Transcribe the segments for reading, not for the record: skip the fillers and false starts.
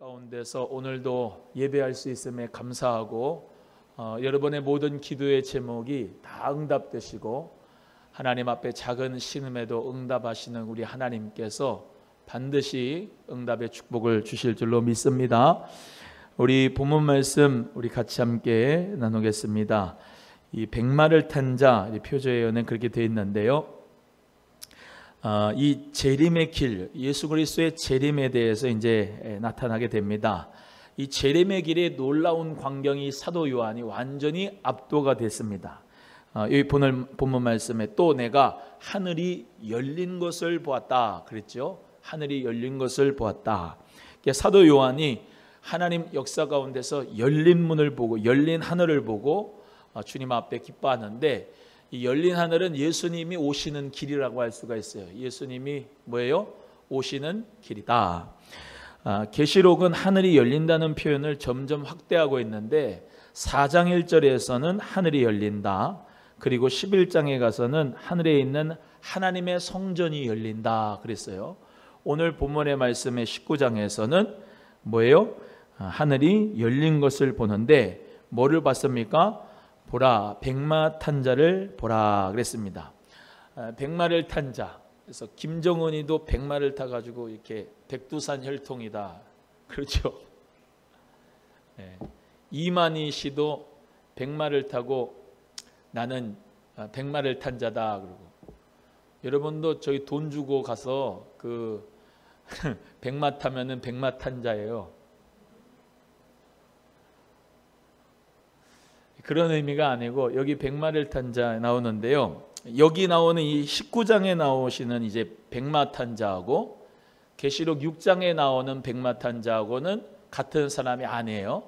가운데서 오늘도 예배할 수 있음에 감사하고 여러분의 모든 기도의 제목이 다 응답되시고 하나님 앞에 작은 신음에도 응답하시는 우리 하나님께서 반드시 응답의 축복을 주실 줄로 믿습니다. 우리 본문 말씀 우리 같이 함께 나누겠습니다. 이 백마를 탄 자 표저에는 그렇게 되어 있는데요. 이 재림의 길, 예수 그리스도의 재림에 대해서 이제 나타나게 됩니다. 이 재림의 길에 놀라운 광경이 사도 요한이 완전히 압도가 됐습니다. 여기 본문 말씀에 또 내가 하늘이 열린 것을 보았다 그랬죠. 하늘이 열린 것을 보았다. 사도 요한이 하나님 역사 가운데서 열린 문을 보고 열린 하늘을 보고 주님 앞에 기뻐하는데, 이 열린 하늘은 예수님이 오시는 길이라고 할 수가 있어요. 예수님이 뭐예요? 오시는 길이다. 계시록은 하늘이 열린다는 표현을 점점 확대하고 있는데 4장 1절에서는 하늘이 열린다. 그리고 11장에 가서는 하늘에 있는 하나님의 성전이 열린다 그랬어요. 오늘 본문의 말씀의 19장에서는 뭐예요? 하늘이 열린 것을 보는데 뭐를 봤습니까? 보라, 백마 탄 자를 보라 그랬습니다. 백마를 탄 자. 그래서 김정은이도 백마를 타가지고 이렇게 백두산 혈통이다. 그렇죠. 이만희 씨도 백마를 타고 나는 백마를 탄 자다. 그러고 여러분도 저희 돈 주고 가서 그 백마 타면은 백마 탄 자예요. 그런 의미가 아니고 여기 백마를 탄 자 나오는데요. 여기 나오는 이 19장에 나오시는 이제 백마 탄 자하고 계시록 6장에 나오는 백마 탄 자하고는 같은 사람이 아니에요.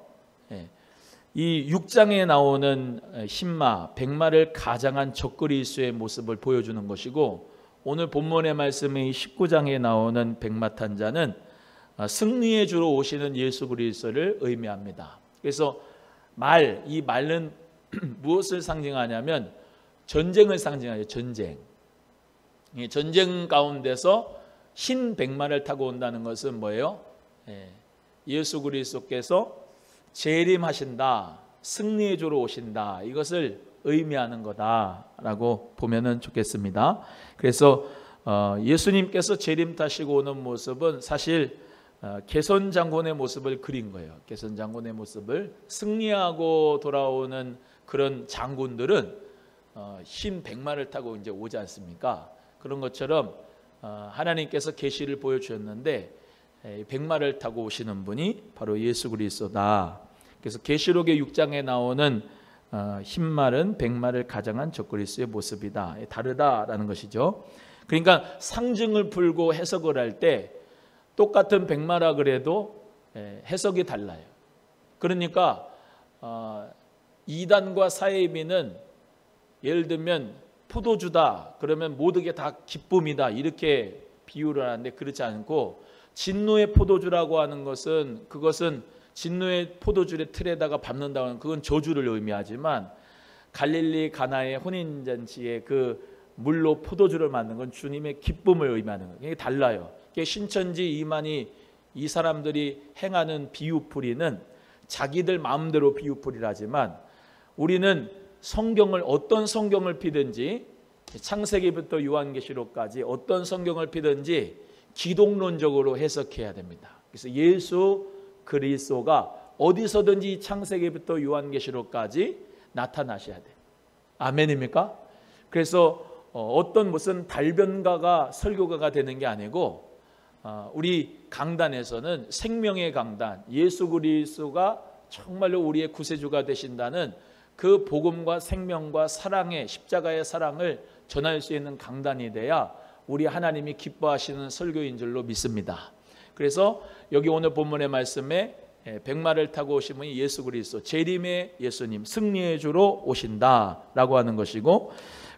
이 6장에 나오는 신마, 백마를 가장한 적그리스도의 모습을 보여주는 것이고, 오늘 본문의 말씀의 19장에 나오는 백마 탄 자는 승리의 주로 오시는 예수 그리스도를 의미합니다. 그래서 이 말은 무엇을 상징하냐면 전쟁을 상징하죠. 전쟁. 전쟁 가운데서 흰 백마를 타고 온다는 것은 뭐예요? 예수 그리스도께서 재림하신다, 승리의 주로 오신다, 이것을 의미하는 거다라고 보면은 좋겠습니다. 그래서 예수님께서 재림 타시고 오는 모습은 사실 개선 장군의 모습을 그린 거예요. 개선 장군의 모습을 승리하고 돌아오는 그런 장군들은 흰 백마를 타고 이제 오지 않습니까? 그런 것처럼 하나님께서 계시를 보여주셨는데 백마를 타고 오시는 분이 바로 예수 그리스도다. 그래서 계시록의 6장에 나오는 흰말은 백마를 가장한 적그리스도의 모습이다. 다르다라는 것이죠. 그러니까 상징을 풀고 해석을 할 때 똑같은 백마라 그래도 해석이 달라요. 그러니까 이단과 사해비는 예를 들면 포도주다 그러면 모든 게 다 기쁨이다 이렇게 비유를 하는데, 그렇지 않고 진노의 포도주라고 하는 것은 그것은 진노의 포도주의 틀에다가 밟는다고 하는 그건 저주를 의미하지만, 갈릴리 가나의 혼인잔치에 그 물로 포도주를 만든 건 주님의 기쁨을 의미하는 거예요. 이게 달라요. 신천지 이만희 이 사람들이 행하는 비유풀이는 자기들 마음대로 비유풀이라지만, 우리는 성경을 어떤 성경을 피든지 창세기부터 요한계시록까지 어떤 성경을 피든지 기독론적으로 해석해야 됩니다. 그래서 예수 그리스도가 어디서든지 창세기부터 요한계시록까지 나타나셔야 돼. 아멘입니까? 그래서 어떤 무슨 달변가가 설교가가 되는 게 아니고, 우리 강단에서는 생명의 강단, 예수 그리스도가 정말로 우리의 구세주가 되신다는 그 복음과 생명과 사랑의 십자가의 사랑을 전할 수 있는 강단이 돼야 우리 하나님이 기뻐하시는 설교인 줄로 믿습니다. 그래서 여기 오늘 본문의 말씀에 백마를 타고 오신 분이 예수 그리스도, 재림의 예수님, 승리의 주로 오신다라고 하는 것이고,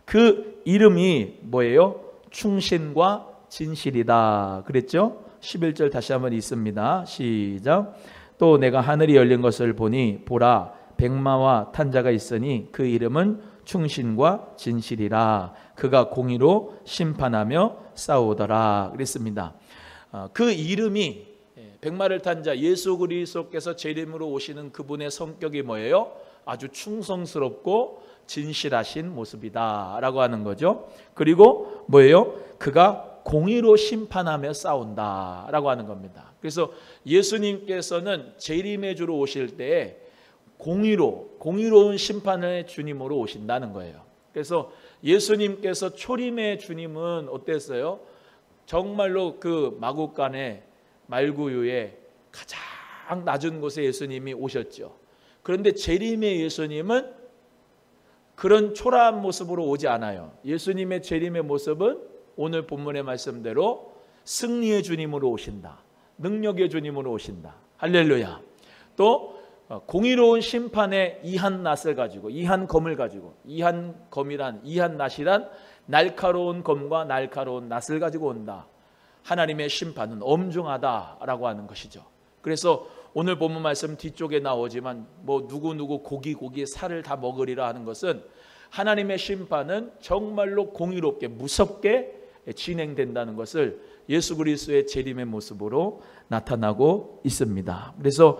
그 이름이 뭐예요? 충신과 진실이다 그랬죠? 11절 다시 한번 읽습니다. 시작. 또 내가 하늘이 열린 것을 보니 보라, 백마와 탄 자가 있으니 그 이름은 충신과 진실이라. 그가 공의로 심판하며 싸우더라 그랬습니다. 그 이름이 백마를 탄 자 예수 그리스도께서 재림으로 오시는 그분의 성격이 뭐예요? 아주 충성스럽고 진실하신 모습이다라고 하는 거죠. 그리고 뭐예요? 그가 공의로 심판하며 싸운다라고 하는 겁니다. 그래서 예수님께서는 재림의 주로 오실 때에 공의로운 심판의 주님으로 오신다는 거예요. 그래서 예수님께서 초림의 주님은 어땠어요? 정말로 그 마국간의 말구유에 가장 낮은 곳에 예수님이 오셨죠. 그런데 재림의 예수님은 그런 초라한 모습으로 오지 않아요. 예수님의 재림의 모습은 오늘 본문의 말씀대로 승리의 주님으로 오신다. 능력의 주님으로 오신다. 할렐루야. 또 공의로운 심판의 이한낫을 가지고, 이한검을 가지고, 이한검이란, 이한낫이란 날카로운 검과 날카로운 낫을 가지고 온다. 하나님의 심판은 엄중하다라고 하는 것이죠. 그래서 오늘 본문 말씀 뒤쪽에 나오지만 뭐 누구 고기 살을 다 먹으리라 하는 것은 하나님의 심판은 정말로 공의롭게 무섭게 진행된다는 것을 예수 그리스도의 재림의 모습으로 나타나고 있습니다. 그래서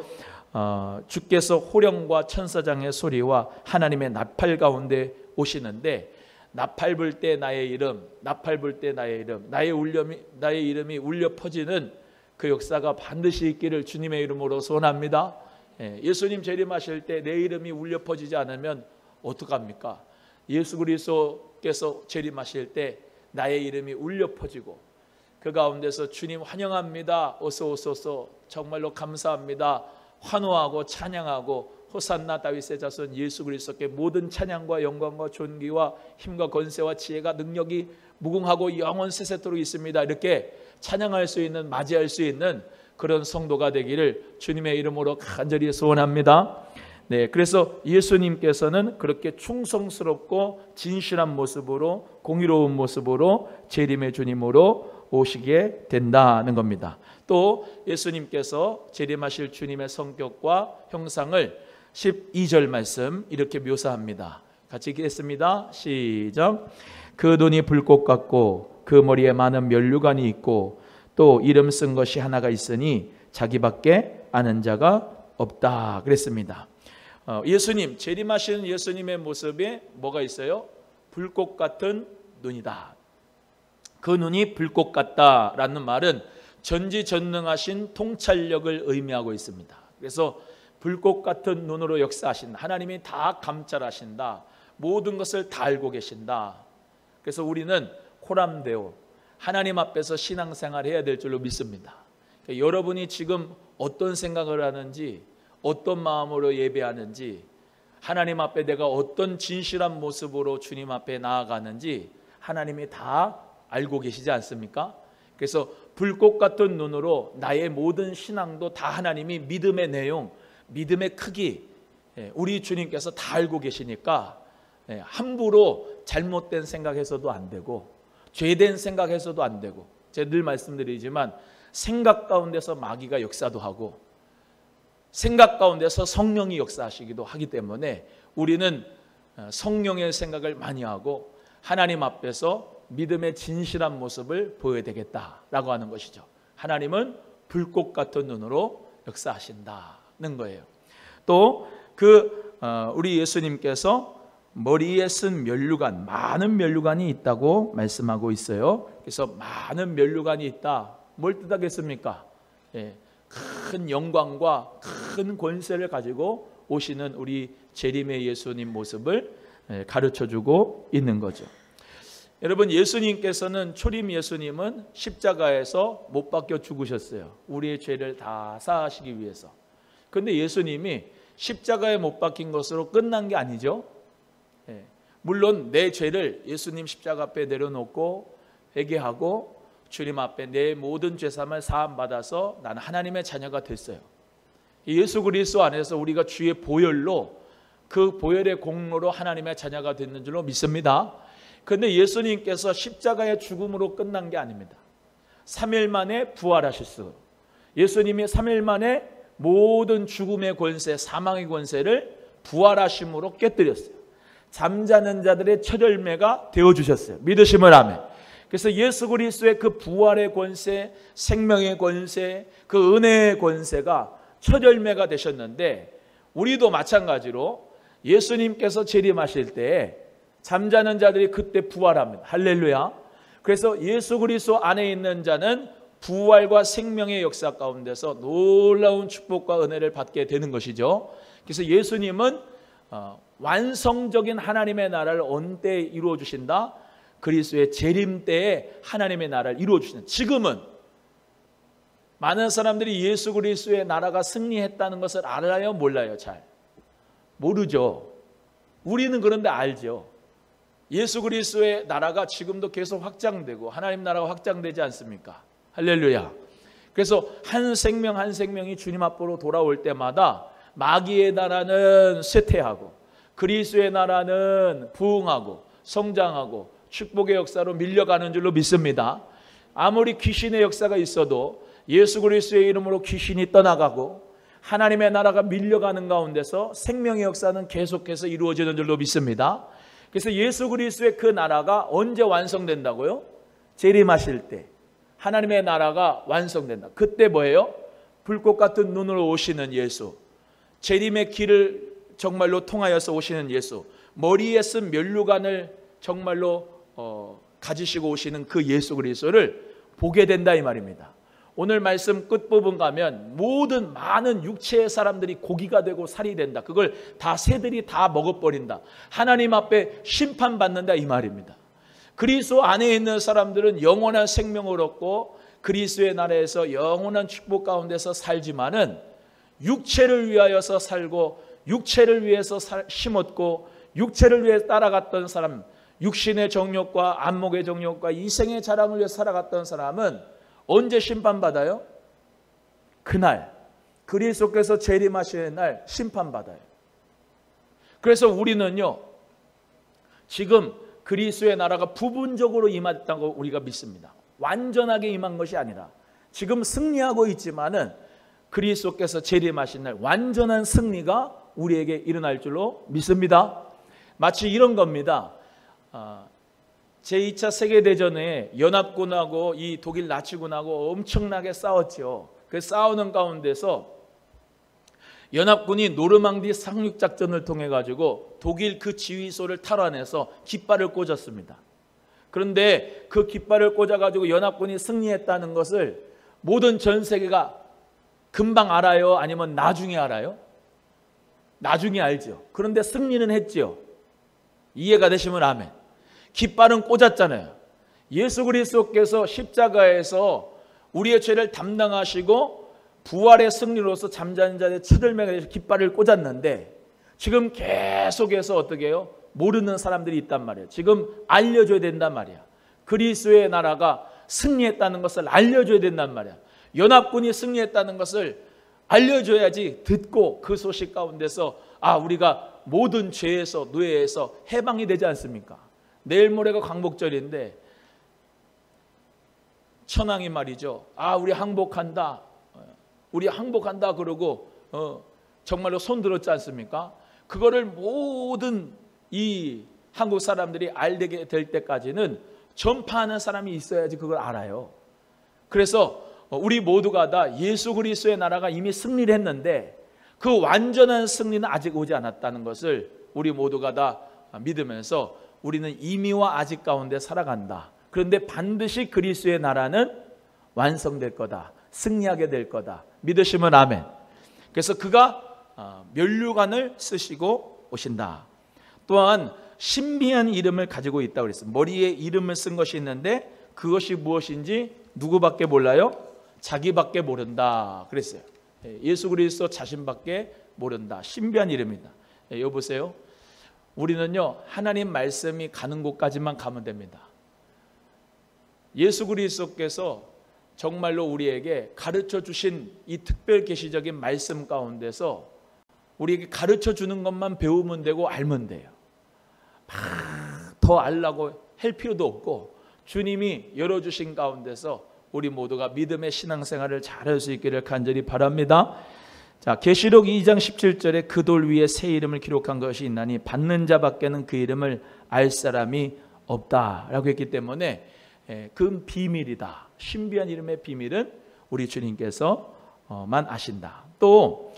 주께서 호령과 천사장의 소리와 하나님의 나팔 가운데 오시는데, 나팔 불 때 나의 이름, 나팔 불 때 나의 이름, 나의 이름이 울려 퍼지는 그 역사가 반드시 있기를 주님의 이름으로 소원합니다. 예수님 재림하실 때 내 이름이 울려 퍼지지 않으면 어떡합니까? 예수 그리스도께서 재림하실 때 나의 이름이 울려 퍼지고 그 가운데서 주님 환영합니다, 어서 오소서, 정말로 감사합니다, 환호하고 찬양하고 호산나 다윗의 자손 예수 그리스도께 모든 찬양과 영광과 존귀와 힘과 권세와 지혜가 능력이 무궁하고 영원 세세토록 있습니다, 이렇게 찬양할 수 있는, 맞이할 수 있는 그런 성도가 되기를 주님의 이름으로 간절히 소원합니다. 네, 그래서 예수님께서는 그렇게 충성스럽고 진실한 모습으로, 공의로운 모습으로 재림의 주님으로 오시게 된다는 겁니다. 또 예수님께서 재림하실 주님의 성격과 형상을 12절 말씀 이렇게 묘사합니다. 같이 읽겠습니다. 시작. 그 눈이 불꽃 같고 그 머리에 많은 면류관이 있고 또 이름 쓴 것이 하나가 있으니 자기밖에 아는 자가 없다 그랬습니다. 예수님, 재림하시는 예수님의 모습에 뭐가 있어요? 불꽃 같은 눈이다. 그 눈이 불꽃 같다라는 말은 전지전능하신 통찰력을 의미하고 있습니다. 그래서 불꽃 같은 눈으로 역사하신다. 하나님이 다 감찰하신다. 모든 것을 다 알고 계신다. 그래서 우리는 호람되어 하나님 앞에서 신앙생활 해야 될 줄로 믿습니다. 그러니까 여러분이 지금 어떤 생각을 하는지, 어떤 마음으로 예배하는지, 하나님 앞에 내가 어떤 진실한 모습으로 주님 앞에 나아가는지 하나님이 다 알고 계시지 않습니까? 그래서 불꽃 같은 눈으로 나의 모든 신앙도 다 하나님이 믿음의 내용, 믿음의 크기, 우리 주님께서 다 알고 계시니까 함부로 잘못된 생각해서도 안 되고 죄된 생각해서도 안 되고, 제가 늘 말씀드리지만 생각 가운데서 마귀가 역사도 하고 생각 가운데서 성령이 역사하시기도 하기 때문에 우리는 성령의 생각을 많이 하고 하나님 앞에서 믿음의 진실한 모습을 보여야 되겠다라고 하는 것이죠. 하나님은 불꽃 같은 눈으로 역사하신다는 거예요. 또 우리 예수님께서 머리에 쓴 면류관, 많은 면류관이 있다고 말씀하고 있어요. 그래서 많은 면류관이 있다. 뭘 뜻하겠습니까? 큰 영광과 큰 권세를 가지고 오시는 우리 재림의 예수님 모습을 가르쳐주고 있는 거죠. 여러분, 예수님께서는, 초림 예수님은 십자가에서 못 박혀 죽으셨어요. 우리의 죄를 다 사하시기 위해서. 그런데 예수님이 십자가에 못 박힌 것으로 끝난 게 아니죠. 물론 내 죄를 예수님 십자가 앞에 내려놓고 회개하고 주님 앞에 내 모든 죄삼을 사함받아서 나는 하나님의 자녀가 됐어요. 예수 그리스도 안에서 우리가 주의 보혈로, 그 보혈의 공로로 하나님의 자녀가 됐는 줄로 믿습니다. 그런데 예수님께서 십자가의 죽음으로 끝난 게 아닙니다. 3일 만에 부활하셨어요. 예수님이 3일 만에 모든 죽음의 권세, 사망의 권세를 부활하심으로 깨뜨렸어요. 잠자는 자들의 첫 열매가 되어주셨어요. 믿으시면 아멘. 그래서 예수 그리스도의 그 부활의 권세, 생명의 권세, 그 은혜의 권세가 첫 열매가 되셨는데, 우리도 마찬가지로 예수님께서 재림하실 때 잠자는 자들이 그때 부활합니다. 할렐루야. 그래서 예수 그리스도 안에 있는 자는 부활과 생명의 역사 가운데서 놀라운 축복과 은혜를 받게 되는 것이죠. 그래서 예수님은 완성적인 하나님의 나라를 언제 이루어 주신다? 그리스도의 재림 때에 하나님의 나라를 이루어 주신다. 지금은 많은 사람들이 예수 그리스도의 나라가 승리했다는 것을 알아요? 몰라요? 잘 모르죠. 우리는 그런데 알죠. 예수 그리스도의 나라가 지금도 계속 확장되고 하나님 나라가 확장되지 않습니까? 할렐루야. 그래서 한 생명 한 생명이 주님 앞으로 돌아올 때마다 마귀의 나라는 쇠퇴하고 그리스도의 나라는 부흥하고 성장하고 축복의 역사로 밀려가는 줄로 믿습니다. 아무리 귀신의 역사가 있어도 예수 그리스도의 이름으로 귀신이 떠나가고 하나님의 나라가 밀려가는 가운데서 생명의 역사는 계속해서 이루어지는 줄로 믿습니다. 그래서 예수 그리스도의 그 나라가 언제 완성된다고요? 재림하실 때 하나님의 나라가 완성된다. 그때 뭐예요? 불꽃 같은 눈으로 오시는 예수, 재림의 길을 정말로 통하여서 오시는 예수, 머리에 쓴 면류관을 정말로 가지시고 오시는 그 예수 그리스도를 보게 된다 이 말입니다. 오늘 말씀 끝부분 가면 모든 많은 육체의 사람들이 고기가 되고 살이 된다. 그걸 다 새들이 다 먹어버린다. 하나님 앞에 심판받는다 이 말입니다. 그리스도 안에 있는 사람들은 영원한 생명을 얻고 그리스도의 나라에서 영원한 축복 가운데서 살지만은 육체를 위하여서 살고 육체를 위해서 심었고 육체를 위해 따라갔던 사람, 육신의 정욕과 안목의 정욕과 이생의 자랑을 위해 살아갔던 사람은 언제 심판받아요? 그날 그리스도께서 재림하시는 날 심판받아요. 그래서 우리는요 지금 그리스도의 나라가 부분적으로 임했다고 우리가 믿습니다. 완전하게 임한 것이 아니라 지금 승리하고 있지만은 그리스도께서 재림하신 날 완전한 승리가 우리에게 일어날 줄로 믿습니다. 마치 이런 겁니다. 제2차 세계대전에 연합군하고 이 독일 나치군하고 엄청나게 싸웠죠. 그 싸우는 가운데서 연합군이 노르망디 상륙작전을 통해 가지고 독일 그 지휘소를 탈환해서 깃발을 꽂았습니다. 그런데 그 깃발을 꽂아 가지고 연합군이 승리했다는 것을 모든 전 세계가 금방 알아요? 아니면 나중에 알아요? 나중에 알죠. 그런데 승리는 했죠. 이해가 되시면 아멘. 깃발은 꽂았잖아요. 예수 그리스도께서 십자가에서 우리의 죄를 담당하시고 부활의 승리로서 잠자는 자의 첫 열매가 되셔서 깃발을 꽂았는데 지금 계속해서 어떻게 해요? 모르는 사람들이 있단 말이에요. 지금 알려줘야 된단 말이야. 그리스도의 나라가 승리했다는 것을 알려줘야 된단 말이야. 연합군이 승리했다는 것을 알려줘야지 듣고 그 소식 가운데서 우리가 모든 죄에서 노예에서 해방이 되지 않습니까? 내일 모레가 광복절인데 천황이 말이죠. 우리 항복한다. 우리 항복한다 그러고 정말로 손 들었지 않습니까? 그거를 모든 이 한국 사람들이 알게 될 때까지는 전파하는 사람이 있어야지 그걸 알아요. 그래서 우리 모두가 다 예수 그리스도의 나라가 이미 승리를 했는데 그 완전한 승리는 아직 오지 않았다는 것을 우리 모두가 다 믿으면서 우리는 이미와 아직 가운데 살아간다. 그런데 반드시 그리스도의 나라는 완성될 거다. 승리하게 될 거다. 믿으시면 아멘. 그래서 그가 면류관을 쓰시고 오신다. 또한 신비한 이름을 가지고 있다고 그랬어요. 머리에 이름을 쓴 것이 있는데 그것이 무엇인지 누구밖에 몰라요? 자기밖에 모른다 그랬어요. 예수 그리스도 자신밖에 모른다. 신비한 이름이다. 여보세요. 우리는요 하나님 말씀이 가는 곳까지만 가면 됩니다. 예수 그리스도께서 정말로 우리에게 가르쳐 주신 이 특별 계시적인 말씀 가운데서 우리에게 가르쳐 주는 것만 배우면 되고 알면 돼요. 막 더 알라고 할 필요도 없고 주님이 열어주신 가운데서 우리 모두가 믿음의 신앙생활을 잘할 수 있기를 간절히 바랍니다. 자, 계시록 2장 17절에 그 돌 위에 새 이름을 기록한 것이 있나니 받는 자밖에는 그 이름을 알 사람이 없다라고 했기 때문에 그 비밀이다. 신비한 이름의 비밀은 우리 주님께서만 아신다. 또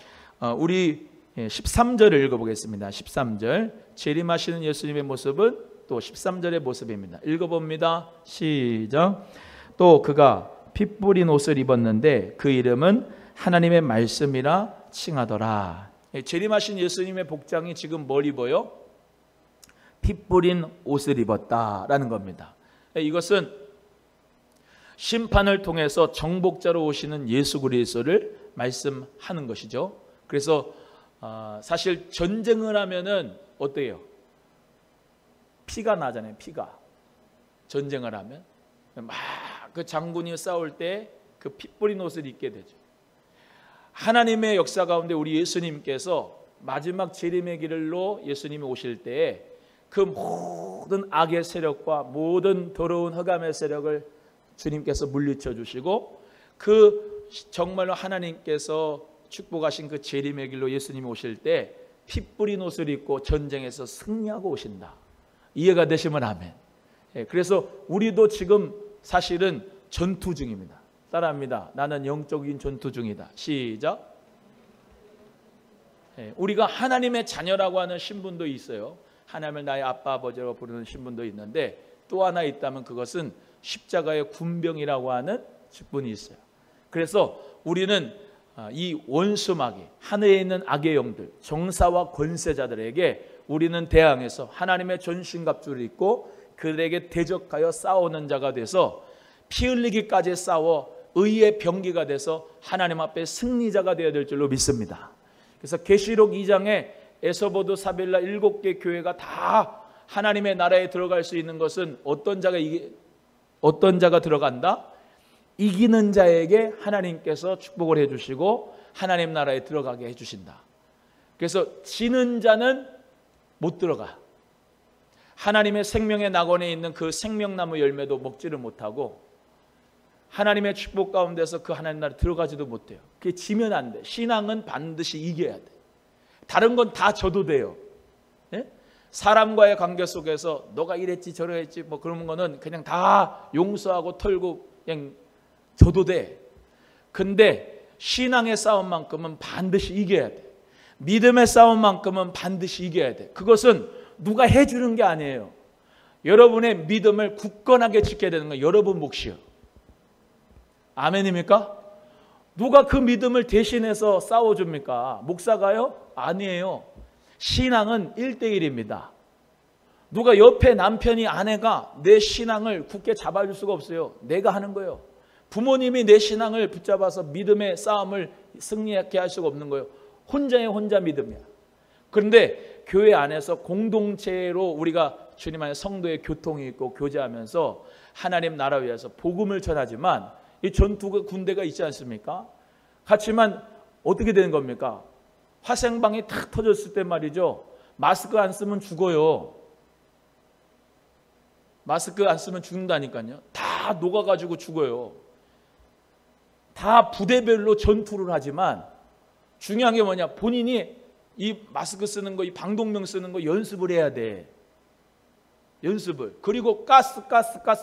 우리 13절을 읽어보겠습니다. 13절 재림하시는 예수님의 모습은 또 13절의 모습입니다. 읽어봅니다. 시작. 또 그가 피 뿌린 옷을 입었는데 그 이름은 하나님의 말씀이라 칭하더라. 재림하신 예수님의 복장이 지금 뭘 입어요? 피 뿌린 옷을 입었다라는 겁니다. 이것은 심판을 통해서 정복자로 오시는 예수 그리스도를 말씀하는 것이죠. 그래서 사실 전쟁을 하면은 어때요? 피가 나잖아요. 피가. 전쟁을 하면 막 그 장군이 싸울 때 그 피 뿌린 옷을 입게 되죠. 하나님의 역사 가운데 우리 예수님께서 마지막 재림의 길로 예수님이 오실 때에 그 모든 악의 세력과 모든 더러운 흑암의 세력을 주님께서 물리쳐 주시고 그 정말로 하나님께서 축복하신 그 재림의 길로 예수님이 오실 때 피 뿌린 옷을 입고 전쟁에서 승리하고 오신다. 이해가 되시면 아멘. 그래서 우리도 지금 사실은 전투 중입니다. 따라합니다. 나는 영적인 전투 중이다. 시작. 우리가 하나님의 자녀라고 하는 신분도 있어요. 하나님을 나의 아빠 아버지라고 부르는 신분도 있는데 또 하나 있다면 그것은 십자가의 군병이라고 하는 직분이 있어요. 그래서 우리는 이 원수마귀, 하늘에 있는 악의 영들, 정사와 권세자들에게 우리는 대항해서 하나님의 전신갑주를 입고 그들에게 대적하여 싸우는 자가 돼서 피 흘리기까지 싸워 의의 병기가 돼서 하나님 앞에 승리자가 되어야 될 줄로 믿습니다. 그래서 계시록 2장에 에서보드 사빌라 7개 교회가 다 하나님의 나라에 들어갈 수 있는 것은 어떤 자가 들어간다? 이기는 자에게 하나님께서 축복을 해주시고 하나님 나라에 들어가게 해주신다. 그래서 지는 자는 못 들어가. 하나님의 생명의 낙원에 있는 그 생명나무 열매도 먹지를 못하고 하나님의 축복 가운데서 그 하나님 나라에 들어가지도 못해요. 그게 지면 안 돼. 신앙은 반드시 이겨야 돼. 다른 건 다 져도 돼요. 예? 사람과의 관계 속에서 너가 이랬지 저랬지 뭐 그런 거는 그냥 다 용서하고 털고 그냥 져도 돼. 근데 신앙의 싸움만큼은 반드시 이겨야 돼. 믿음의 싸움만큼은 반드시 이겨야 돼. 그것은 누가 해주는 게 아니에요. 여러분의 믿음을 굳건하게 지켜야 되는 건 여러분 몫이요. 아멘입니까? 누가 그 믿음을 대신해서 싸워줍니까? 목사가요? 아니에요. 신앙은 1대1입니다. 누가 옆에 남편이 아내가 내 신앙을 굳게 잡아줄 수가 없어요. 내가 하는 거예요. 부모님이 내 신앙을 붙잡아서 믿음의 싸움을 승리하게 할 수가 없는 거예요. 혼자 믿음이야. 그런데 교회 안에서 공동체로 우리가 주님 안에 성도의 교통이 있고 교제하면서 하나님 나라 위해서 복음을 전하지만 이 전투가 군대가 있지 않습니까? 그렇지만 어떻게 되는 겁니까? 화생방이 탁 터졌을 때 말이죠. 마스크 안 쓰면 죽어요. 마스크 안 쓰면 죽는다니까요. 다 녹아가지고 죽어요. 다 부대별로 전투를 하지만 중요한 게 뭐냐? 본인이 이 마스크 쓰는 거, 이 방독면 쓰는 거 연습을 해야 돼. 연습을. 그리고 가스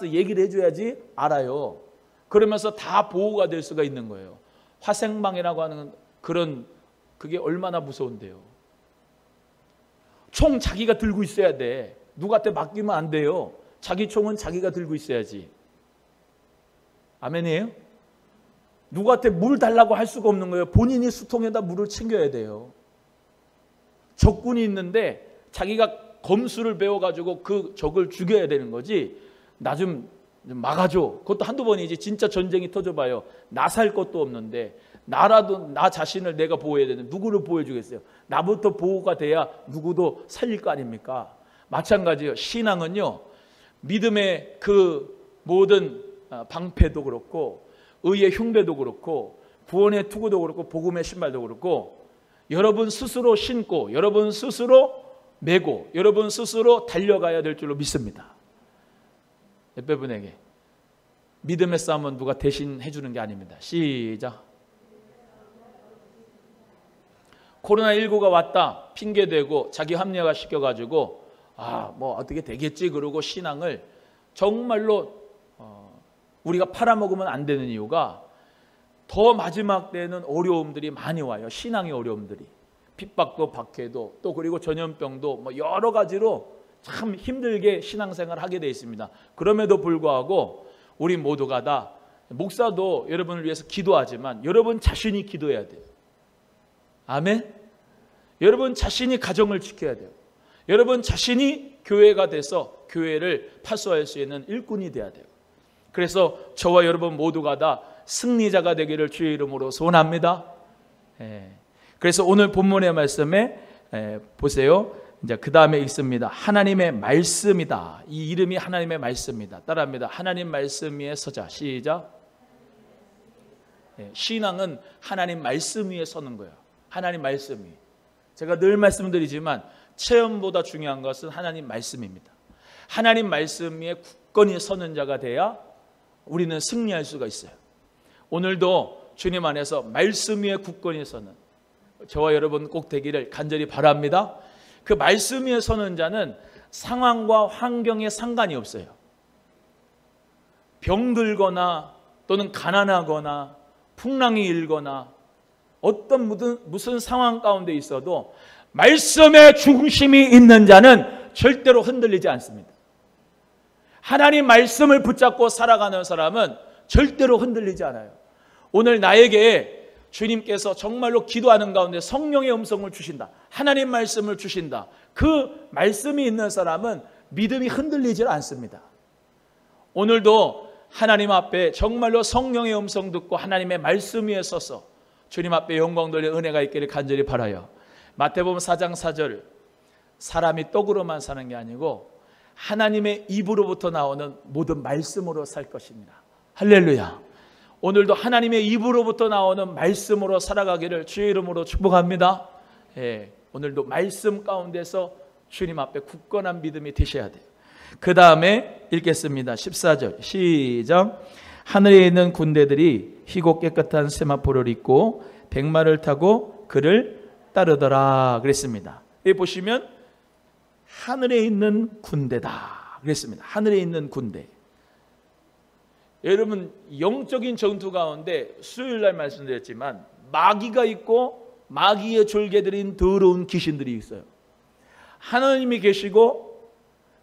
얘기를 해줘야지 알아요. 그러면서 다 보호가 될 수가 있는 거예요. 화생방이라고 하는 그게 얼마나 무서운데요. 총 자기가 들고 있어야 돼. 누구한테 맡기면 안 돼요. 자기 총은 자기가 들고 있어야지. 아멘이에요? 누구한테 물 달라고 할 수가 없는 거예요. 본인이 수통에다 물을 챙겨야 돼요. 적군이 있는데 자기가 검수를 배워가지고 그 적을 죽여야 되는 거지. 나 좀 막아줘. 그것도 한두 번이지. 진짜 전쟁이 터져봐요. 나 살 것도 없는데 나라도 나 자신을 내가 보호해야 되는데 누구를 보호해주겠어요? 나부터 보호가 돼야 누구도 살릴 거 아닙니까? 마찬가지예요. 신앙은요. 믿음의 그 모든 방패도 그렇고 의의 흉배도 그렇고 구원의 투구도 그렇고 복음의 신발도 그렇고 여러분 스스로 신고 여러분 스스로 메고 여러분 스스로 달려가야 될 줄로 믿습니다. 옆에분에게 믿음의 싸움은 누가 대신 해주는 게 아닙니다. 시작. 코로나19가 왔다 핑계대고 자기 합리화가 시켜가지고 뭐 어떻게 되겠지 그러고 신앙을 정말로 우리가 팔아먹으면 안 되는 이유가 더 마지막 때는 어려움들이 많이 와요. 신앙의 어려움들이. 핍박도 박해도 또 그리고 전염병도 뭐 여러 가지로 참 힘들게 신앙생활을 하게 되어 있습니다. 그럼에도 불구하고 우리 모두가 다 목사도 여러분을 위해서 기도하지만 여러분 자신이 기도해야 돼요. 아멘. 여러분 자신이 가정을 지켜야 돼요. 여러분 자신이 교회가 돼서 교회를 파수할 수 있는 일꾼이 돼야 돼요. 그래서 저와 여러분 모두가 다 승리자가 되기를 주의 이름으로 소원합니다. 그래서 오늘 본문의 말씀에 보세요. 이제 그 다음에 있습니다. 하나님의 말씀이다. 이 이름이 하나님의 말씀이다. 따라합니다. 하나님 말씀 위에 서자. 시작. 신앙은 하나님 말씀 위에 서는 거예요. 하나님 말씀 위. 제가 늘 말씀드리지만 체험보다 중요한 것은 하나님 말씀입니다. 하나님 말씀 위에 굳건히 서는 자가 돼야 우리는 승리할 수가 있어요. 오늘도 주님 안에서 말씀 위에 굳건히 서는 저와 여러분 꼭 되기를 간절히 바랍니다. 그 말씀 위에 서는 자는 상황과 환경에 상관이 없어요. 병들거나 또는 가난하거나 풍랑이 일거나 어떤 무슨 상황 가운데 있어도 말씀의 중심이 있는 자는 절대로 흔들리지 않습니다. 하나님 말씀을 붙잡고 살아가는 사람은 절대로 흔들리지 않아요. 오늘 나에게 주님께서 정말로 기도하는 가운데 성령의 음성을 주신다. 하나님 말씀을 주신다. 그 말씀이 있는 사람은 믿음이 흔들리지 않습니다. 오늘도 하나님 앞에 정말로 성령의 음성 듣고 하나님의 말씀 위에 서서 주님 앞에 영광 돌릴 은혜가 있기를 간절히 바라요. 마태복음 4장 4절 사람이 떡으로만 사는 게 아니고 하나님의 입으로부터 나오는 모든 말씀으로 살 것입니다. 할렐루야. 오늘도 하나님의 입으로부터 나오는 말씀으로 살아가기를 주의 이름으로 축복합니다. 오늘도 말씀 가운데서 주님 앞에 굳건한 믿음이 되셔야 돼요. 그 다음에 읽겠습니다. 14절 시작. 하늘에 있는 군대들이 희고 깨끗한 세마포를 입고 백마를 타고 그를 따르더라 그랬습니다. 여기 보시면 하늘에 있는 군대다 그랬습니다. 하늘에 있는 군대. 여러분 영적인 전투 가운데 수요일날 말씀드렸지만 마귀가 있고 마귀의 졸개들인 더러운 귀신들이 있어요. 하나님이 계시고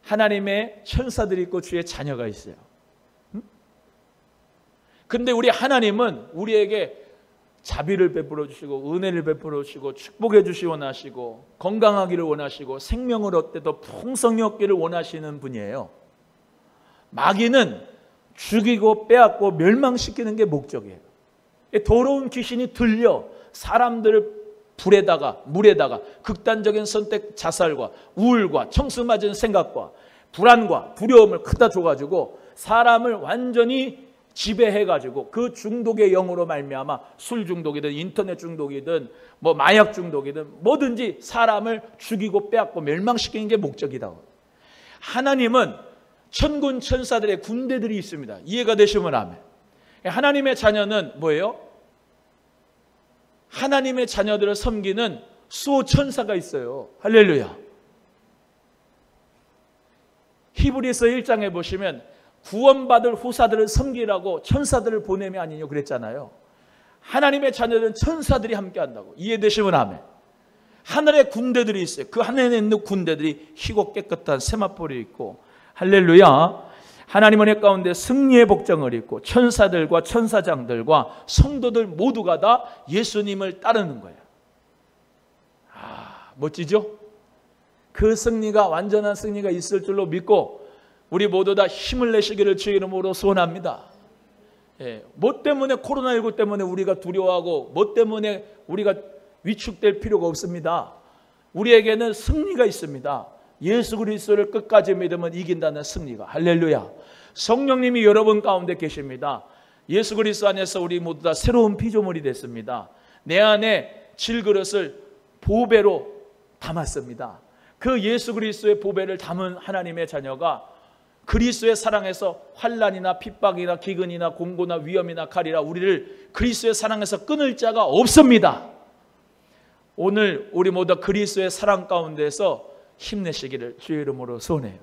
하나님의 천사들이 있고 주의 자녀가 있어요. 근데 우리 하나님은 우리에게 자비를 베풀어 주시고 은혜를 베풀어 주시고 축복해 주시 원하시고 건강하기를 원하시고 생명을 얻되 더 풍성히 얻기를 원하시는 분이에요. 마귀는 죽이고 빼앗고 멸망시키는 게 목적이에요. 더러운 귀신이 들려 사람들을 불에다가 물에다가 극단적인 선택 자살과 우울과 청승 맞은 생각과 불안과 두려움을 크다 줘가지고 사람을 완전히 지배해가지고 그 중독의 영으로 말미암아 술 중독이든 인터넷 중독이든 뭐 마약 중독이든 뭐든지 사람을 죽이고 빼앗고 멸망시키는 게 목적이다. 하나님은 천군 천사들의 군대들이 있습니다. 이해가 되시면 아멘. 하나님의 자녀는 뭐예요? 하나님의 자녀들을 섬기는 수호 천사가 있어요. 할렐루야. 히브리서 1장에 보시면 구원받을 후사들을 섬기라고 천사들을 보내면 아니뇨 그랬잖아요. 하나님의 자녀들은 천사들이 함께한다고. 이해되시면 아멘. 하늘에 군대들이 있어요. 그 하늘에 있는 군대들이 희고 깨끗한 세마포를 입고 할렐루야. 하나님 은혜 가운데 승리의 복장을 입고 천사들과 천사장들과 성도들 모두가 다 예수님을 따르는 거예요. 멋지죠? 그 승리가 완전한 승리가 있을 줄로 믿고 우리 모두 다 힘을 내시기를 주의 이름으로 소원합니다. 뭐 때문에 코로나19 때문에 우리가 두려워하고 뭐 때문에 우리가 위축될 필요가 없습니다. 우리에게는 승리가 있습니다. 예수 그리스도를 끝까지 믿으면 이긴다는 승리가. 할렐루야. 성령님이 여러분 가운데 계십니다. 예수 그리스도 안에서 우리 모두 다 새로운 피조물이 됐습니다. 내 안에 질그릇을 보배로 담았습니다. 그 예수 그리스도의 보배를 담은 하나님의 자녀가 그리스도의 사랑에서 환난이나 핍박이나 기근이나 공고나 위험이나 칼이라 우리를 그리스도의 사랑에서 끊을 자가 없습니다. 오늘 우리 모두 그리스도의 사랑 가운데서 힘내시기를 주의 이름으로 소원해요.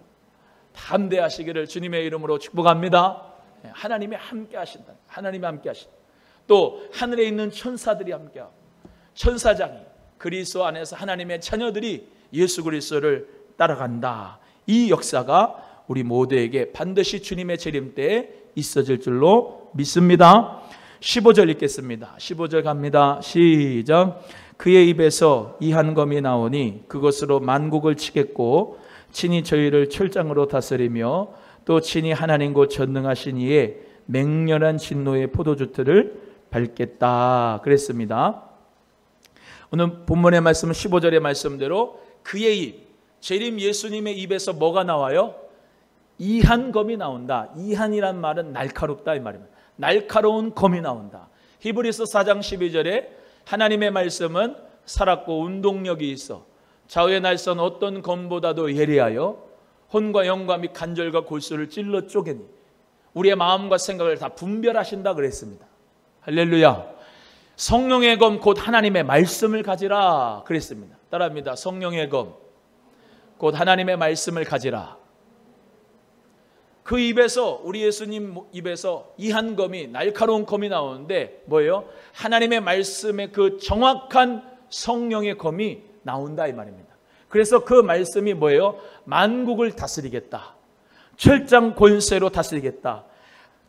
담대하시기를 주님의 이름으로 축복합니다. 하나님이 함께 하신다. 하나님이 함께 하신다. 또 하늘에 있는 천사들이 함께하고 천사장이 그리스도 안에서 하나님의 자녀들이 예수 그리스도를 따라간다. 이 역사가 우리 모두에게 반드시 주님의 재림 때에 있어질 줄로 믿습니다. 15절 읽겠습니다. 15절 갑니다. 시작. 그의 입에서 이 한 검이 나오니 그것으로 만국을 치겠고 친히 저희를 철장으로 다스리며 또 친히 하나님 곧 전능하신 이의 맹렬한 진노의 포도주틀을 밟겠다 그랬습니다. 오늘 본문의 말씀은 15절의 말씀대로 그의 입, 재림 예수님의 입에서 뭐가 나와요? 이한 검이 나온다. 이한이란 말은 날카롭다 이 말입니다. 날카로운 검이 나온다. 히브리서 4장 12절에 하나님의 말씀은 살았고 운동력이 있어 좌우의 날선 어떤 검보다도 예리하여 혼과 영과 및 간절과 골수를 찔러 쪼개니 우리의 마음과 생각을 다 분별하신다 그랬습니다. 할렐루야. 성령의 검 곧 하나님의 말씀을 가지라 그랬습니다. 따라합니다. 성령의 검 곧 하나님의 말씀을 가지라. 그 입에서 우리 예수님 입에서 이 한 검이 날카로운 검이 나오는데 뭐예요? 하나님의 말씀의 그 정확한 성령의 검이 나온다 이 말입니다. 그래서 그 말씀이 뭐예요? 만국을 다스리겠다. 철장 권세로 다스리겠다.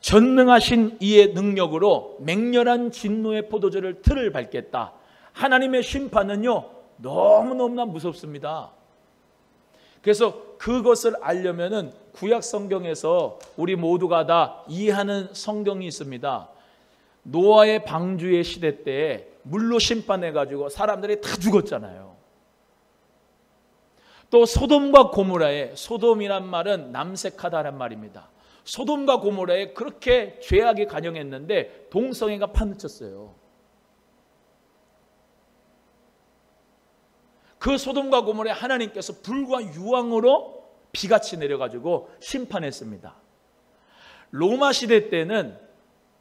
전능하신 이의 능력으로 맹렬한 진노의 포도주를 틀을 밟겠다. 하나님의 심판은요 너무너무나 무섭습니다. 그래서 그것을 알려면은 구약 성경에서 우리 모두가 다 이해하는 성경이 있습니다. 노아의 방주의 시대 때 물로 심판해가지고 사람들이 다 죽었잖아요. 또 소돔과 고모라에, 소돔이란 말은 남색하다란 말입니다. 소돔과 고모라에 그렇게 죄악이 간영했는데 동성애가 판묻혔어요. 그 소돔과 고모라에 하나님께서 불과 유황으로 비같이 내려가지고 심판했습니다. 로마 시대 때는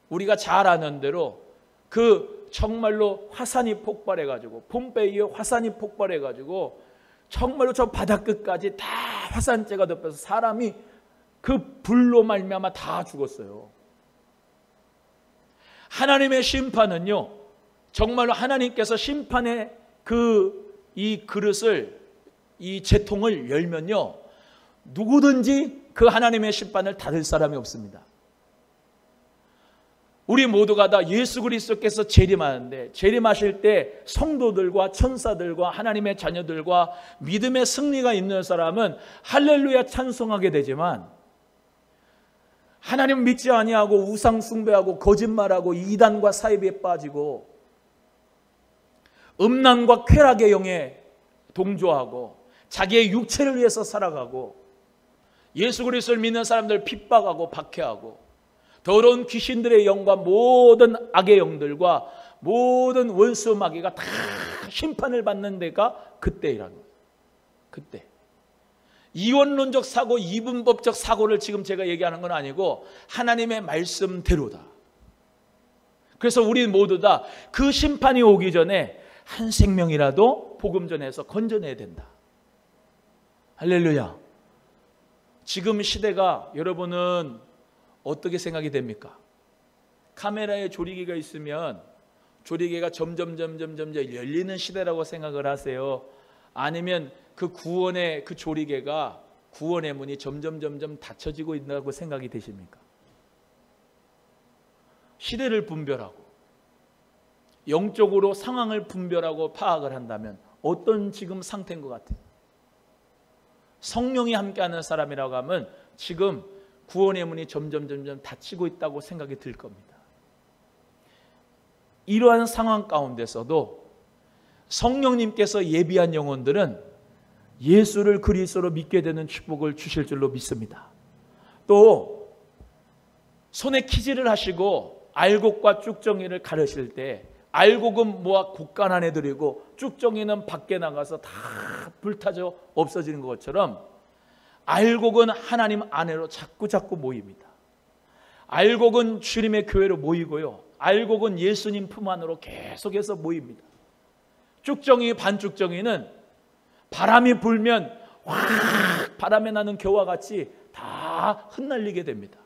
우리가 잘 아는 대로 그 정말로 화산이 폭발해가지고 폼페이에 화산이 폭발해가지고 정말로 저 바다 끝까지 다 화산재가 덮여서 사람이 그 불로 말미암아 다 죽었어요. 하나님의 심판은요 정말로 하나님께서 심판의 이 그릇을 이 제통을 열면요 누구든지 그 하나님의 심판을 닫을 사람이 없습니다. 우리 모두가 다 예수 그리스도께서 재림하는데 재림하실 때 성도들과 천사들과 하나님의 자녀들과 믿음의 승리가 있는 사람은 할렐루야 찬송하게 되지만 하나님 믿지 아니하고 우상 숭배하고 거짓말하고 이단과 사이비에 빠지고 음란과 쾌락의 영에 동조하고 자기의 육체를 위해서 살아가고 예수 그리스도를 믿는 사람들 핍박하고 박해하고 더러운 귀신들의 영과 모든 악의 영들과 모든 원수 마귀가 다 심판을 받는 데가 그때이라는 거예요. 그때 이원론적 사고, 이분법적 사고를 지금 제가 얘기하는 건 아니고 하나님의 말씀대로다. 그래서 우리 모두 다 그 심판이 오기 전에 한 생명이라도 복음 전해서 건져내야 된다. 할렐루야. 지금 시대가 여러분은 어떻게 생각이 됩니까? 카메라에 조리개가 있으면 조리개가 점점 열리는 시대라고 생각을 하세요? 아니면 그 구원의 그 조리개가 구원의 문이 점점 닫혀지고 있다고 생각이 되십니까? 시대를 분별하고 영적으로 상황을 분별하고 파악을 한다면 어떤 지금 상태인 것 같아요? 성령이 함께하는 사람이라고 하면 지금 구원의 문이 점점 닫히고 있다고 생각이 들 겁니다. 이러한 상황 가운데서도 성령님께서 예비한 영혼들은 예수를 그리스도로 믿게 되는 축복을 주실 줄로 믿습니다. 또 손에 키질을 하시고 알곡과 쭉정이를 가르실 때 알곡은 모아 곡간 안에 들이고 쭉정이는 밖에 나가서 다 불타져 없어지는 것처럼 알곡은 하나님 안으로 자꾸 모입니다. 알곡은 주님의 교회로 모이고요. 알곡은 예수님 품 안으로 계속해서 모입니다. 쭉정이 반쭉정이는 바람이 불면 확 바람에 나는 겨와 같이 다 흩날리게 됩니다.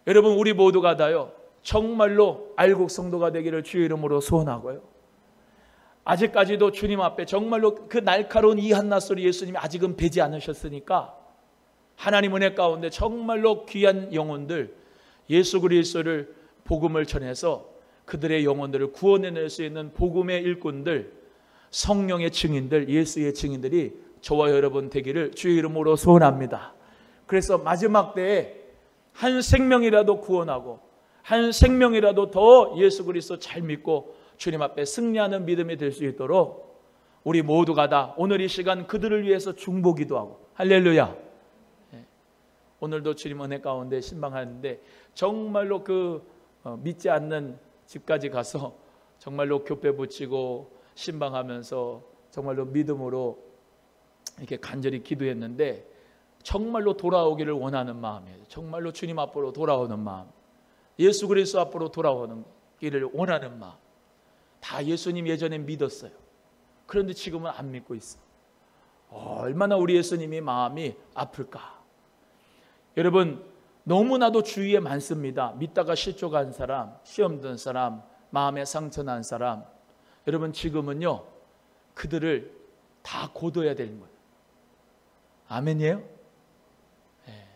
여러분, 우리 모두가 다요 정말로 알곡 성도가 되기를 주의 이름으로 소원하고요, 아직까지도 주님 앞에 정말로 그 날카로운 이 한낱소리 예수님이 아직은 뵈지 않으셨으니까 하나님 은혜 가운데 정말로 귀한 영혼들, 예수 그리스도를 복음을 전해서 그들의 영혼들을 구원해낼 수 있는 복음의 일꾼들, 성령의 증인들, 예수의 증인들이 저와 여러분 되기를 주의 이름으로 소원합니다. 그래서 마지막 때에 한 생명이라도 구원하고 한 생명이라도 더 예수 그리스도 잘 믿고 주님 앞에 승리하는 믿음이 될 수 있도록 우리 모두가 다 오늘 이 시간 그들을 위해서 중보기도 하고, 할렐루야. 오늘도 주님 은혜 가운데 신방하는데 정말로 믿지 않는 집까지 가서 정말로 교배 붙이고 신방하면서 정말로 믿음으로 이렇게 간절히 기도했는데 정말로 돌아오기를 원하는 마음이에요. 정말로 주님 앞으로 돌아오는 마음, 예수 그리스도 앞으로 돌아오는 길을 원하는 마음. 다 예수님 예전에 믿었어요. 그런데 지금은 안 믿고 있어. 얼마나 우리 예수님이 마음이 아플까. 여러분, 너무나도 주위에 많습니다. 믿다가 실족한 사람, 시험 든 사람, 마음에 상처난 사람. 여러분, 지금은요 그들을 다 거둬야 되는 거예요. 아멘이에요? 네.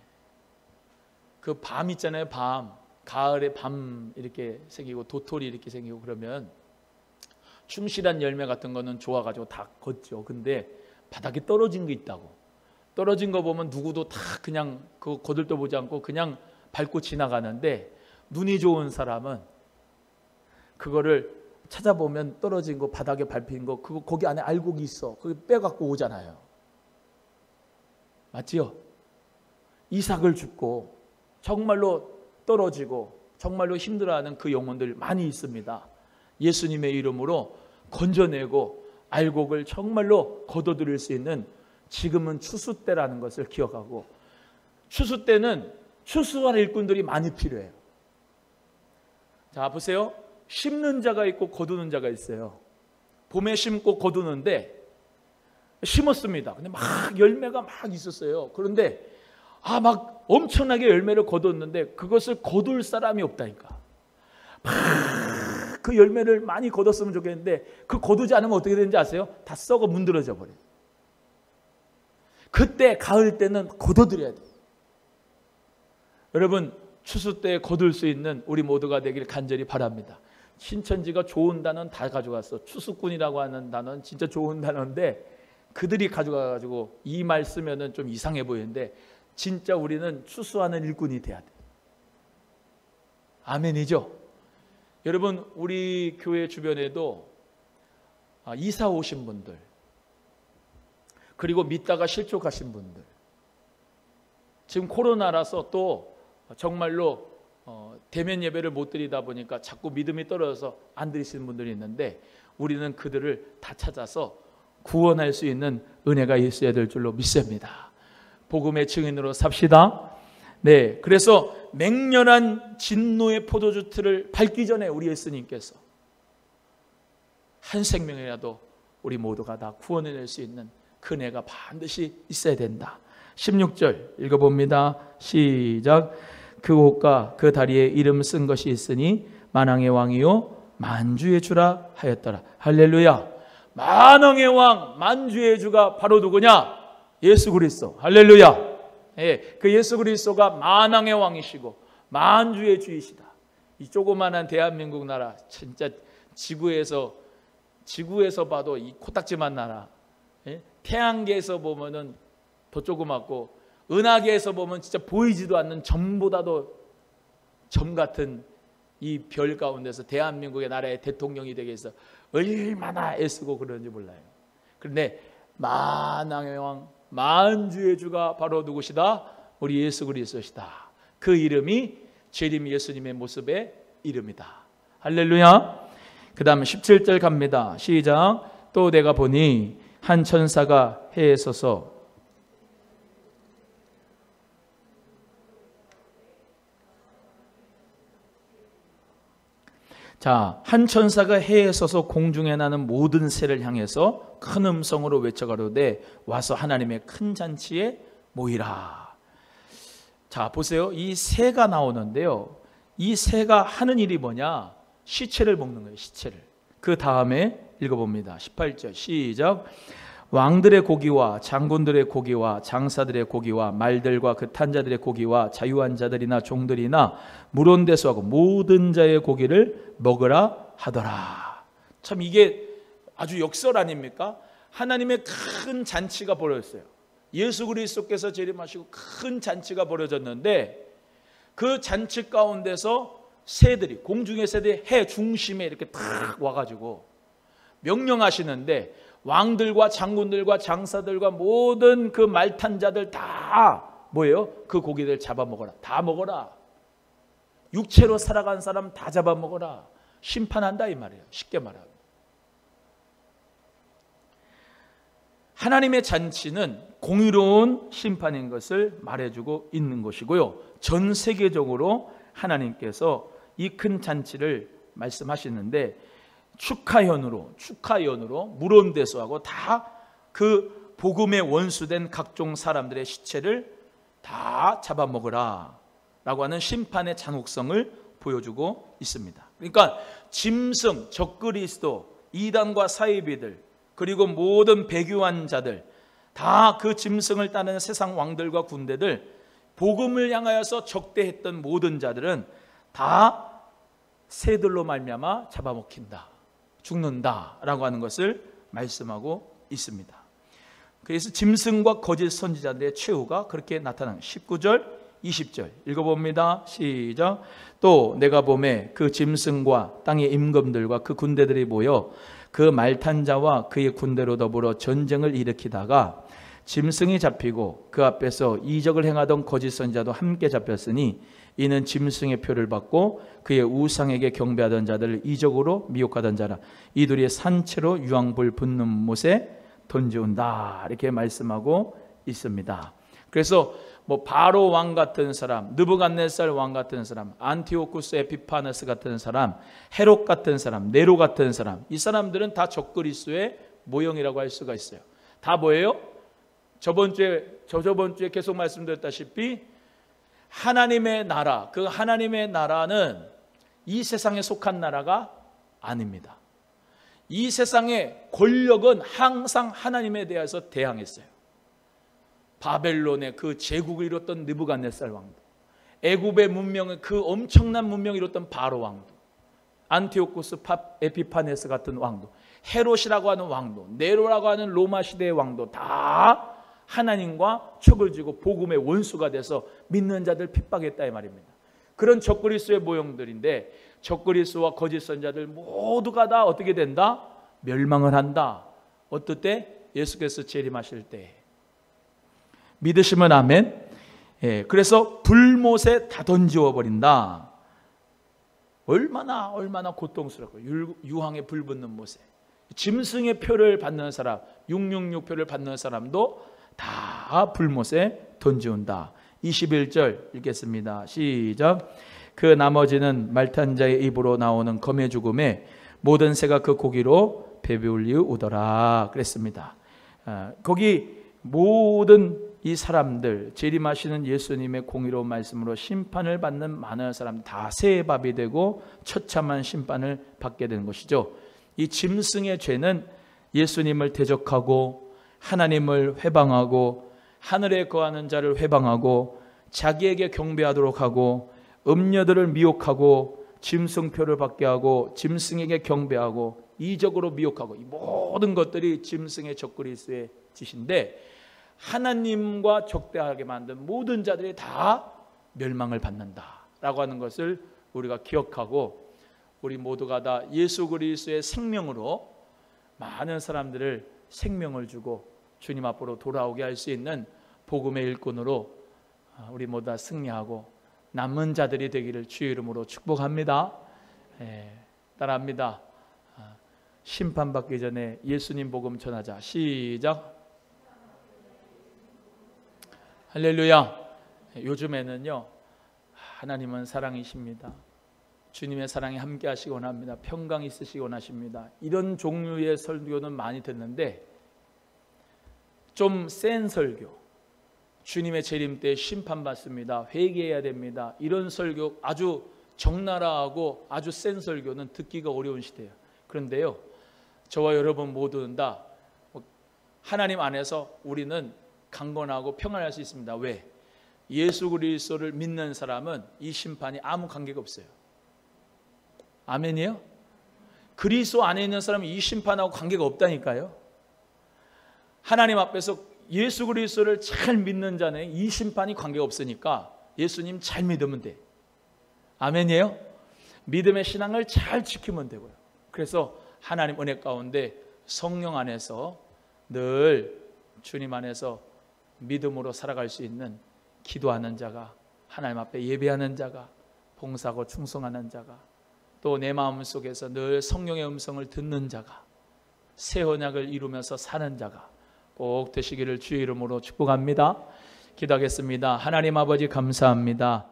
그 밤 있잖아요. 밤, 가을에 밤 이렇게 생기고 도토리 이렇게 생기고 그러면 충실한 열매 같은 거는 좋아가지고 다 걷죠. 근데 바닥에 떨어진 게 있다고. 떨어진 거 보면 누구도 다 그냥 그거 거들떠 보지 않고 그냥 밟고 지나가는데, 눈이 좋은 사람은 그거를 찾아보면 떨어진 거, 바닥에 밟힌 거, 그거 거기 안에 알곡이 있어. 그거 빼갖고 오잖아요. 맞지요? 이삭을 줍고 정말로 떨어지고 정말로 힘들어하는 그 영혼들 많이 있습니다. 예수님의 이름으로 건져내고 알곡을 정말로 거둬들일 수 있는, 지금은 추수 때라는 것을 기억하고, 추수 때는 추수할 일꾼들이 많이 필요해요. 자, 보세요. 심는 자가 있고 거두는 자가 있어요. 봄에 심고 거두는데, 심었습니다. 근데 막 열매가 막 있었어요. 그런데 막 엄청나게 열매를 거뒀는데 그것을 거둘 사람이 없다니까. 막 그 열매를 많이 거뒀으면 좋겠는데 그 거두지 않으면 어떻게 되는지 아세요? 다 썩어 문드러져 버려요. 그때 가을 때는 거둬들여야 돼요. 여러분, 추수 때 거둘 수 있는 우리 모두가 되길 간절히 바랍니다. 신천지가 좋은 단어는 다 가져갔어. 추수꾼이라고 하는 단어는 진짜 좋은 단어인데 그들이 가져가가지고 이 말 쓰면은 좀 이상해 보이는데, 진짜 우리는 추수하는 일꾼이 돼야 돼. 아멘이죠? 여러분, 우리 교회 주변에도 이사 오신 분들, 그리고 믿다가 실족하신 분들, 지금 코로나라서 또 정말로 대면 예배를 못 드리다 보니까 자꾸 믿음이 떨어져서 안 드리시는 분들이 있는데, 우리는 그들을 다 찾아서 구원할 수 있는 은혜가 있어야 될 줄로 믿습니다. 복음의 증인으로 삽시다. 네, 그래서 맹렬한 진노의 포도주 틀을 밟기 전에 우리 예수님께서 한 생명이라도 우리 모두가 다 구원해낼 수 있는 그 은혜가 반드시 있어야 된다. 16절 읽어봅니다. 시작. 그 옷과 그 다리에 이름 쓴 것이 있으니 만왕의 왕이요 만주의 주라 하였더라. 할렐루야. 만왕의 왕, 만주의 주가 바로 누구냐? 예수 그리스도. 할렐루야. 예, 그 예수 그리스도가 만왕의 왕이시고 만주의 주이시다. 이 조그만한 대한민국 나라, 진짜 지구에서 봐도 이 코딱지만 나라, 예? 태양계에서 보면은 더 조그맣고 은하계에서 보면 진짜 보이지도 않는 점보다도 점 같은 이 별 가운데서 대한민국의 나라의 대통령이 되기 위해서 얼마나 애쓰고 그러는지 몰라요. 그런데 만왕의 왕, 만주의 주가 바로 누구시다? 우리 예수 그리스도시다. 그 이름이 재림 예수님의 모습의 이름이다. 할렐루야. 그 다음 17절 갑니다. 시작. 또 내가 보니 한 천사가 해에 서서 한 천사가 해에 서서 공중에 나는 모든 새를 향해서 큰 음성으로 외쳐가로되 와서 하나님의 큰 잔치에 모이라. 자, 보세요. 이 새가 나오는데요. 이 새가 하는 일이 뭐냐? 시체를 먹는 거예요. 시체를. 그 다음에 읽어봅니다. 18절 시작. 왕들의 고기와 장군들의 고기와 장사들의 고기와 말들과 그 탄 자들의 고기와 자유한 자들이나 종들이나 물온 데서하고 모든 자의 고기를 먹으라 하더라. 참 이게 아주 역설 아닙니까? 하나님의 큰 잔치가 벌어졌어요. 예수 그리스도께서 재림하시고 큰 잔치가 벌어졌는데 그 잔치 가운데서 새들이, 공중의 새들이 해 중심에 이렇게 탁 와가지고 명령하시는데 왕들과 장군들과 장사들과 모든 그 말탄 자들 다 뭐예요? 그 고기들 잡아먹어라. 다 먹어라. 육체로 살아간 사람 다 잡아먹어라. 심판한다 이 말이에요. 쉽게 말하면. 하나님의 잔치는 공의로운 심판인 것을 말해주고 있는 것이고요. 전 세계적으로 하나님께서 이 큰 잔치를 말씀하시는데 축하연으로 물온대소하고 다 그 복음의 원수된 각종 사람들의 시체를 다 잡아먹으라 라고 하는 심판의 잔혹성을 보여주고 있습니다. 그러니까 짐승, 적그리스도, 이단과 사이비들, 그리고 모든 배교한 자들, 다 그 짐승을 따르는 세상 왕들과 군대들, 복음을 향하여서 적대했던 모든 자들은 다 새들로 말미암아 잡아먹힌다, 죽는다라고 하는 것을 말씀하고 있습니다. 그래서 짐승과 거짓 선지자들의 최후가 그렇게 나타나는 19절 20절 읽어봅니다. 시작. 또 내가 보매 그 짐승과 땅의 임금들과 그 군대들이 모여 그 말탄 자와 그의 군대로 더불어 전쟁을 일으키다가 짐승이 잡히고 그 앞에서 이적을 행하던 거짓 선지자도 함께 잡혔으니 이는 짐승의 표를 받고 그의 우상에게 경배하던 자들을 이적으로 미혹하던 자라. 이들이 산채로 유황불 붙는 못에 던져온다. 이렇게 말씀하고 있습니다. 그래서 뭐 바로 왕 같은 사람, 느부갓네살 왕 같은 사람, 안티오쿠스 에피파네스 같은 사람, 헤롯 같은 사람, 네로 같은 사람, 이 사람들은 다 적그리스도의 모형이라고 할 수가 있어요. 다 뭐예요? 저번 주에 계속 말씀드렸다시피 하나님의 나라, 그 하나님의 나라는 이 세상에 속한 나라가 아닙니다. 이 세상의 권력은 항상 하나님에 대해서 대항했어요. 바벨론의 그 제국을 이뤘던 느부갓네살 왕도, 애굽의 문명의 그 엄청난 문명을 이뤘던 바로 왕도, 안티오쿠스 에피파네스 같은 왕도, 헤롯이라고 하는 왕도, 네로라고 하는 로마 시대의 왕도 다 하나님과 척을 지고 복음의 원수가 돼서 믿는 자들 핍박했다 이 말입니다. 그런 적그리스도의 모형들인데 적그리스도와 거짓 선자들 모두가 다 어떻게 된다? 멸망을 한다. 어떨 때? 예수께서 재림하실 때. 믿으시면 아멘. 예, 그래서 불못에 다 던지워 버린다. 얼마나 고통스럽고 유황에 불 붙는 못에 짐승의 표를 받는 사람, 666표를 받는 사람도 다 불못에 던지온다. 21절 읽겠습니다. 시작. 그 나머지는 말탄 자의 입으로 나오는 검의 죽음에 모든 새가 그 고기로 배불리우더라 그랬습니다. 거기 모든 이 사람들, 재림하시는 예수님의 공의로운 말씀으로 심판을 받는 많은 사람 다 새의 밥이 되고 처참한 심판을 받게 되는 것이죠. 이 짐승의 죄는 예수님을 대적하고 하나님을 회방하고 하늘에 거하는 자를 회방하고 자기에게 경배하도록 하고 음녀들을 미혹하고 짐승표를 받게 하고 짐승에게 경배하고 이적으로 미혹하고 이 모든 것들이 짐승의 적그리스도의 짓인데 하나님과 적대하게 만든 모든 자들이 다 멸망을 받는다라고 하는 것을 우리가 기억하고 우리 모두가 다 예수 그리스도의 생명으로 많은 사람들을 생명을 주고 주님 앞으로 돌아오게 할 수 있는 복음의 일꾼으로 우리 모두 다 승리하고 남은 자들이 되기를 주의 이름으로 축복합니다. 따라합니다. 심판받기 전에 예수님 복음 전하자. 시작. 할렐루야. 요즘에는요 하나님은 사랑이십니다. 주님의 사랑이 함께 하시기 원합니다. 평강 있으시기 원하십니다. 이런 종류의 설교는 많이 듣는데 좀 센 설교, 주님의 재림 때 심판받습니다. 회개해야 됩니다. 이런 설교, 아주 적나라하고 아주 센 설교는 듣기가 어려운 시대예요. 그런데요, 저와 여러분 모두는 다 하나님 안에서 우리는 강건하고 평안할 수 있습니다. 왜? 예수 그리스도를 믿는 사람은 이 심판이 아무 관계가 없어요. 아멘이에요? 그리스도 안에 있는 사람은 이 심판하고 관계가 없다니까요. 하나님 앞에서 예수 그리스도를 잘 믿는 자는 이 심판이 관계가 없으니까 예수님 잘 믿으면 돼. 아멘이에요? 믿음의 신앙을 잘 지키면 되고요. 그래서 하나님 은혜 가운데 성령 안에서 늘 주님 안에서 믿음으로 살아갈 수 있는 기도하는 자가, 하나님 앞에 예배하는 자가, 봉사하고 충성하는 자가, 또 내 마음 속에서 늘 성령의 음성을 듣는 자가, 새 언약을 이루면서 사는 자가 꼭 되시기를 주의 이름으로 축복합니다. 기도하겠습니다. 하나님 아버지 감사합니다.